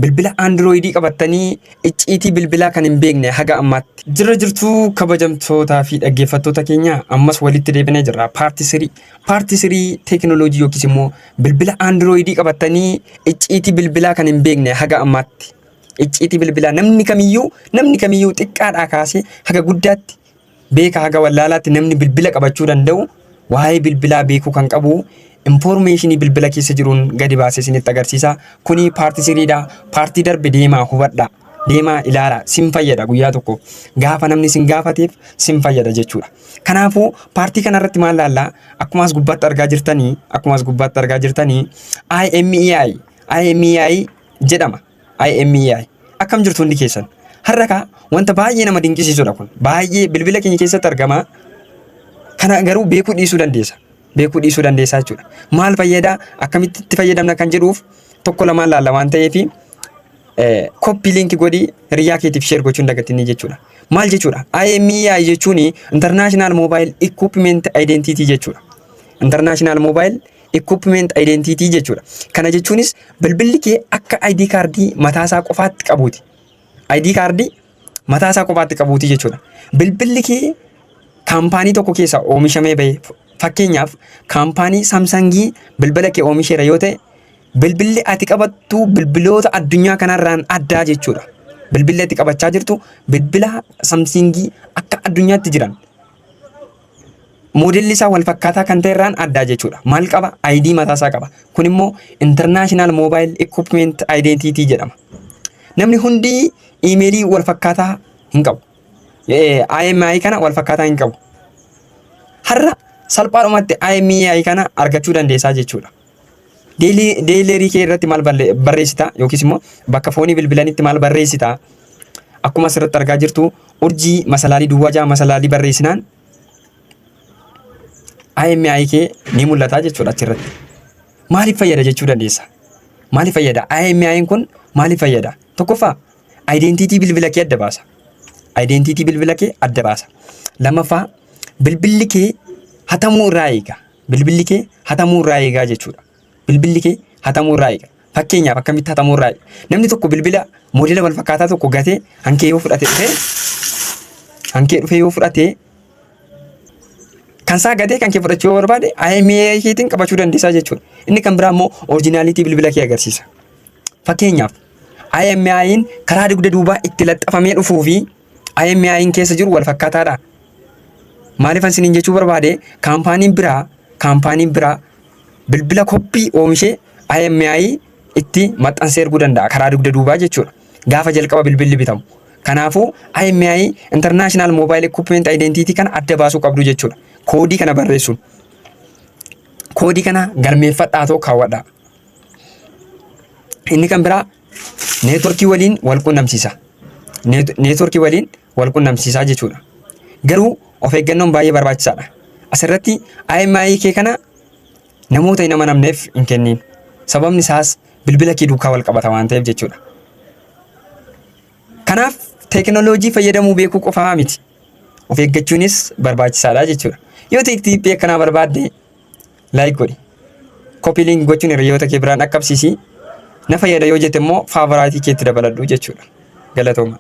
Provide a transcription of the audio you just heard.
bilbila Android qabatanii icciitii bilbilaa kan hin beekne haga ammaatti. Jirra jirtuu kabajamtootaa fi dhaggeeffattoota keenya ammas walitti deebinee jirra. Paartii 3 teekinooloojii yookiis immoo bilbila Android qabatanii icciitii bilbilaa kan hin beekne haga ammaatti. Icciitii bilbilaa namni kamiyyuu xiqqaadhaa kaasee haga guddaatti beeka haga wallaalaatti namni bilbila qabachuu danda'u waa'ee bilbilaa beekuu kan qabu. Informationii bilbila keessa jiruun gadi baasee isinitti agarsiisa. Kuni paartii 3dha. Paartii darbe deemaa hubadhaa. Deemaa ilaala. Sin fayyada guyyaa tokko. Gaafa namni sin gaafateef sin fayyada jechuudha. Kanaafuu paartii kanarratti maal laallaa? Akkuma as gubbaatti argaa jirtanii IMEI jedhama. IMEI. Akkam jirtu hundi keessan? Har'a wanta baay'ee nama dinqisiisudha kun. Baay'ee bilbila keenya keessatti argama. Kana garuu beekuu dhiisuu dandeessaa jechuudha. Maal fayyada? Akkamitti itti fayyadamna kan jedhuuf tokko lamaan laalla waan ta'eef copy link godhi hiriyaa keetiif share gochuun dagatinni jechuudha. Maal jechuudha? IMEI jechuun International Mobile Equipment Identity jechuudha. International Mobile Equipment Identity jechuudha. Kana jechuunis bilbilli kee akka ID kaardii mataasaa qofaatti qabuuti. ID kaardii mataasaa qofaatti qabuuti jechuudha. Bilbilli kee kaampaanii tokko keessa oomishamee bahe. Fakkeenyaaf kaampaanii Samsungii bilbila kee oomisheera yoo ta'e bilbilli ati qabattu bilbiloota addunyaa kanarraan addaa jechuudha. Bilbilli ati qabachaa jirtu bilbila Samsungii akka addunyaatti jiran moodelli isaa wal fakkaataa kan ta'erraan addaa jechuudha. Maal qaba? ID mataasaa qaba. Kun immoo International Mobile Equipment Identity jedhama. Namni hundi iimeelii wal fakkaataa hin qabu. IMEI kana wal fakkaataa hin qabu. Har'a salphaadhumatti IMEI kana argachuu dandeessaa jechuudha. Deelerii kee irratti maal barreessita yookiis immoo bakka foonii bilbilanitti maal barreessita? Akkuma asirratti argaa jirtu urjii masalaalii duwwaa ja'a masalaalii barreessinaan IMEI kee ni mul'ata jechuudha achirratti. Maaliif fayyada jechuu dandeessa? Maaliif fayyada? IMEI kun maaliif fayyada? Tokkoffaa identity bilbila kee adda baasa. Identity bilbila kee adda baasa. Lammaffaa bilbilli kee hatamuu irraa eega. Bilbilli kee hatamuu irraa eegaa jechuudha. Bilbilli kee hatamuu irraa eega. Fakkeenyaaf akkamitti hatamuu irraa eega? Namni tokko bilbila moodela wal fakkaataa tokko gatee hankee yoo fudhate kan isaa gatee kan kee fudhachuu yoo barbaade IMEI keetiin qabachuu dandeessaa jechuudha. Inni kan biraa immoo oriijinaalitii bilbila kee agarsiisa. Fakkeenyaaf IMEI'n karaa dugda duubaa itti laxxafamee dhufuu fi IMEI'n keessa jiru wal fakkaataadha. Maaliif isiniin jechuu barbaade kaampaaniin biraa bilbila koppii oomishee IMEI itti maxxansee erguu danda'a karaa dugda duubaa jechuudha. Gaafa jalqaba bilbilli bitamu. Kanaafuu IMEI International Mobile Equipment Identity kana adda baasuu qabdu jechuudha. Koodii kana barreessuun. Koodii kana galmeeffadhaa ta'uu kaawwadhaa. Inni kan biraa neetworkii waliin wal quunnamsiisa. Neetworkii waliin wal quunnamsiisaa jechuudha. Garuu of eeggannoon baay'ee barbaachisaadha. Asirratti IMEI kee kana namoota hin amanamneef hin kenniin. Sababni isaas bilbila kee duukaa wal qabata waan ta'eef jechuudha. Kanaaf teekinooloojii fayyadamuu beekuu qofaa miti. Of eeggachuunis barbaachisaadha jechuudha. Yoo tippii akkanaa barbaadde laayik godhi. Koppii liink gochuun hiriyoota kee biraan dhaqqabsiisi. Na fayyada yoo jette immoo faavoraayitii keetti dabaladhu jechuudha. Galatooma.